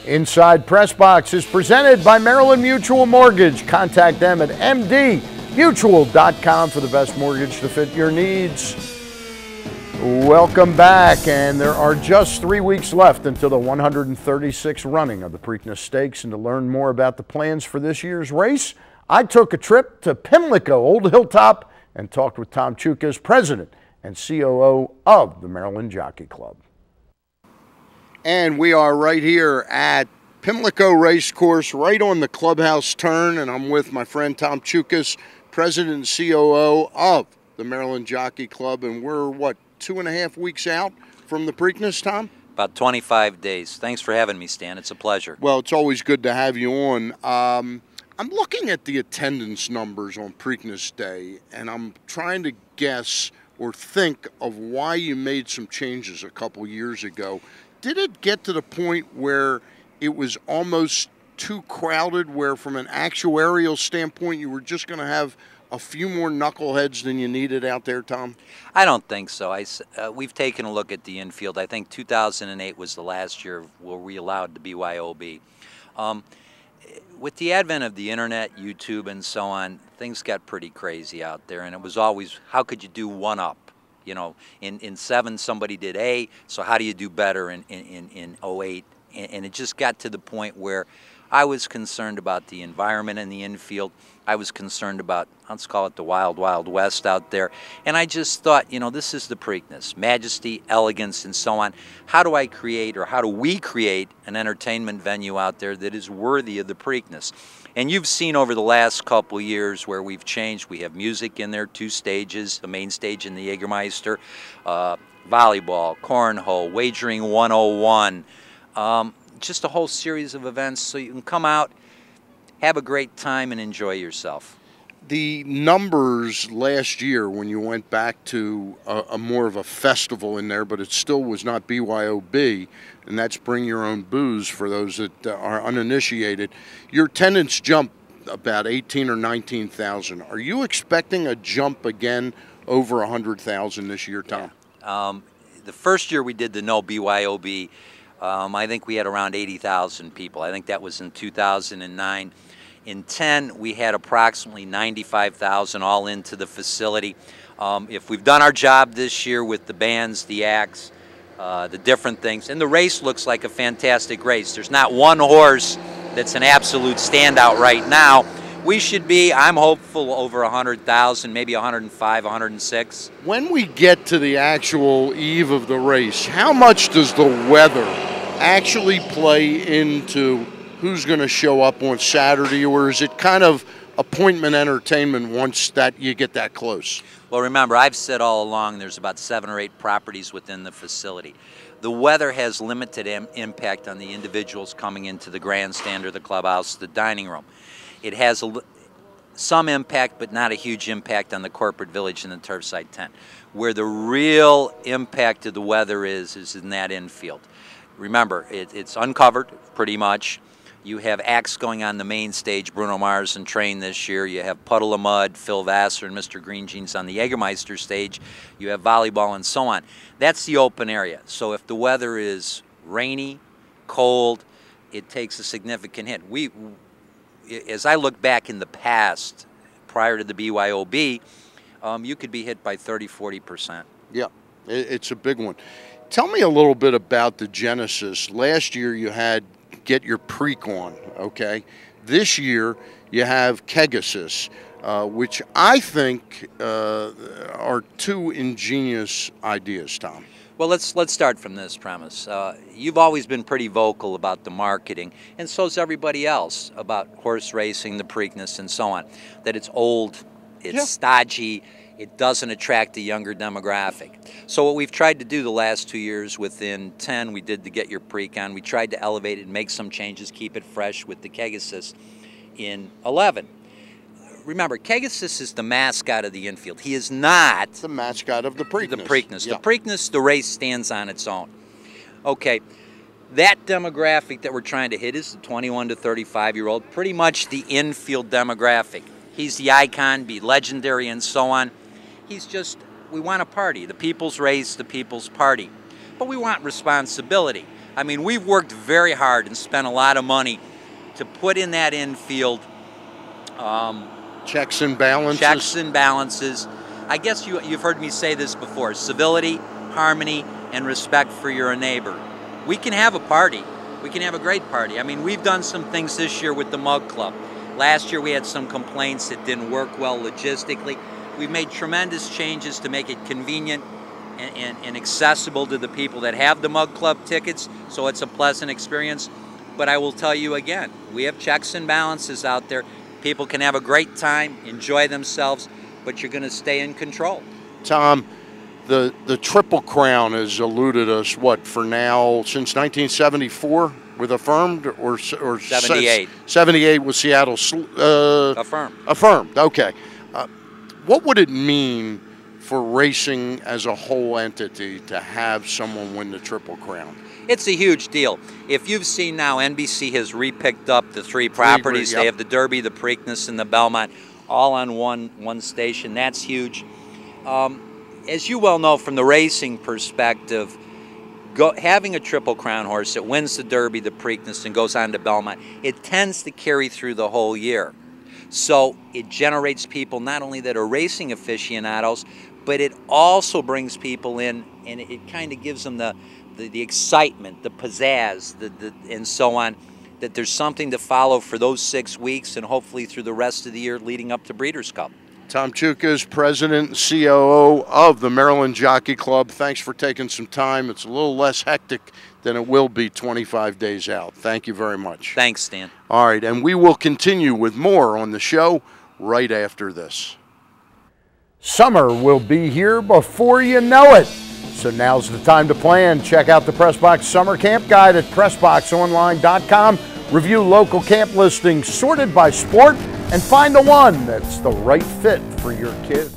Inside PressBox is presented by Maryland Mutual Mortgage. Contact them at mdmutual.com for the best mortgage to fit your needs. Welcome back, and there are just 3 weeks left until the 136th running of the Preakness Stakes. And to learn more about the plans for this year's race, I took a trip to Pimlico, Old Hilltop, and talked with Tom Chuckas, President and COO of the Maryland Jockey Club. And we are right here at Pimlico Racecourse, right on the clubhouse turn, and I'm with my friend Tom Chuckas, President and COO of the Maryland Jockey Club, and we're, what, 2.5 weeks out from the Preakness, Tom? About 25 days. Thanks for having me, Stan. It's a pleasure. Well, it's always good to have you on. I'm looking at the attendance numbers on Preakness Day, and I'm trying to guess or think of why you made some changes a couple years ago. Did it get to the point where it was almost too crowded, where from an actuarial standpoint you were just going to have a few more knuckleheads than you needed out there, Tom? I don't think so. We've taken a look at the infield. I think 2008 was the last year where we allowed the BYOB. With the advent of the internet, YouTube, and so on, things got pretty crazy out there, and it was always, how could you do one up? You know, in 7 somebody did A, so how do you do better in 08? And it just got to the point where I was concerned about the environment in the infield. I was concerned about, let's call it the wild, wild west out there. And I just thought, you know, this is the Preakness, majesty, elegance, and so on. How do I create, or how do we create, an entertainment venue out there that is worthy of the Preakness? And you've seen over the last couple years where we've changed. We have music in there, 2 stages, the main stage in the Jägermeister, volleyball, cornhole, wagering 101, just a whole series of events so you can come out, have a great time, and enjoy yourself. The numbers last year, when you went back to a more of a festival in there, but it still was not BYOB, and that's bring your own booze for those that are uninitiated, your attendance jumped about 18 or 19,000. Are you expecting a jump again over 100,000 this year, Tom? Yeah. The first year we did the no BYOB, I think we had around 80,000 people. I think that was in 2009. In 10, we had approximately 95,000 all into the facility. If we've done our job this year with the bands, the acts, the different things, and the race looks like a fantastic race. There's not one horse that's an absolute standout right now. We should be, I'm hopeful, over 100,000, maybe 105, 106. When we get to the actual eve of the race, how much does the weather actually play into who's going to show up on Saturday, or is it kind of appointment entertainment once that you get that close? Well, remember, I've said all along there's about 7 or 8 properties within the facility. The weather has limited impact on the individuals coming into the grandstand or the clubhouse, the dining room. It has some impact, but not a huge impact on the corporate village and the Turfside tent. Where the real impact of the weather is in that infield. Remember, it's uncovered pretty much. You have acts going on the main stage, Bruno Mars and Train this year. You have Puddle of Mud, Phil Vassar, and Mr. Green Jeans on the Jägermeister stage. You have volleyball and so on. That's the open area. So if the weather is rainy, cold, it takes a significant hit. As I look back in the past, prior to the BYOB, you could be hit by 30–40%. Yeah, it's a big one. Tell me a little bit about the genesis. Last year you had Get Your Preak On, okay? This year you have Kegasis, which I think are 2 ingenious ideas, Tom. Well, let's start from this premise. You've always been pretty vocal about the marketing, and so's everybody else, about horse racing, the Preakness, and so on. That it's old, it's stodgy, it doesn't attract a younger demographic. So what we've tried to do the last 2 years, within 10, we did the Get Your Preak On. We tried to elevate it and make some changes, keep it fresh with the Kegasis in 11. Remember, Kegasis is the mascot of the infield. He is not the mascot of the Preakness. The Preakness. Yeah. The Preakness, the race stands on its own. Okay, that demographic that we're trying to hit is the 21 to 35-year-old, pretty much the infield demographic. He's the icon, be legendary, and so on. He's just we want a party, the people's race, the people's party. But we want responsibility. I mean, we've worked very hard and spent a lot of money to put in that infield. Checks and balances. Checks and balances. I guess you've heard me say this before: civility, harmony, and respect for your neighbor. We can have a party. We can have a great party. I mean, we've done some things this year with the Mug Club. Last year we had some complaints that didn't work well logistically. We've made tremendous changes to make it convenient and accessible to the people that have the Mug Club tickets, so it's a pleasant experience. But I will tell you again, we have checks and balances out there. People can have a great time, enjoy themselves, but you're going to stay in control. Tom, the Triple Crown has eluded us, what, for now, since 1974 with Affirmed, or 78. 78 with Seattle. Affirmed. Affirmed, okay. What would it mean for racing as a whole entity to have someone win the Triple Crown? It's a huge deal. If you've seen now, NBC has repicked up the three properties. Yep. They have the Derby, the Preakness, and the Belmont, all on one station. That's huge. As you well know from the racing perspective, having a Triple Crown horse that wins the Derby, the Preakness, and goes on to Belmont, it tends to carry through the whole year. So it generates people not only that are racing aficionados, but it also brings people in, and it kind of gives them the excitement, the pizzazz, and so on, that there's something to follow for those 6 weeks and hopefully through the rest of the year leading up to Breeders' Cup. Tom Chuckas, President and COO of the Maryland Jockey Club. Thanks for taking some time. It's a little less hectic than it will be 25 days out. Thank you very much. Thanks, Stan. All right, and we will continue with more on the show right after this. Summer will be here before you know it. So now's the time to plan. Check out the PressBox Summer Camp Guide at PressBoxOnline.com. Review local camp listings sorted by sport and find the one that's the right fit for your kids.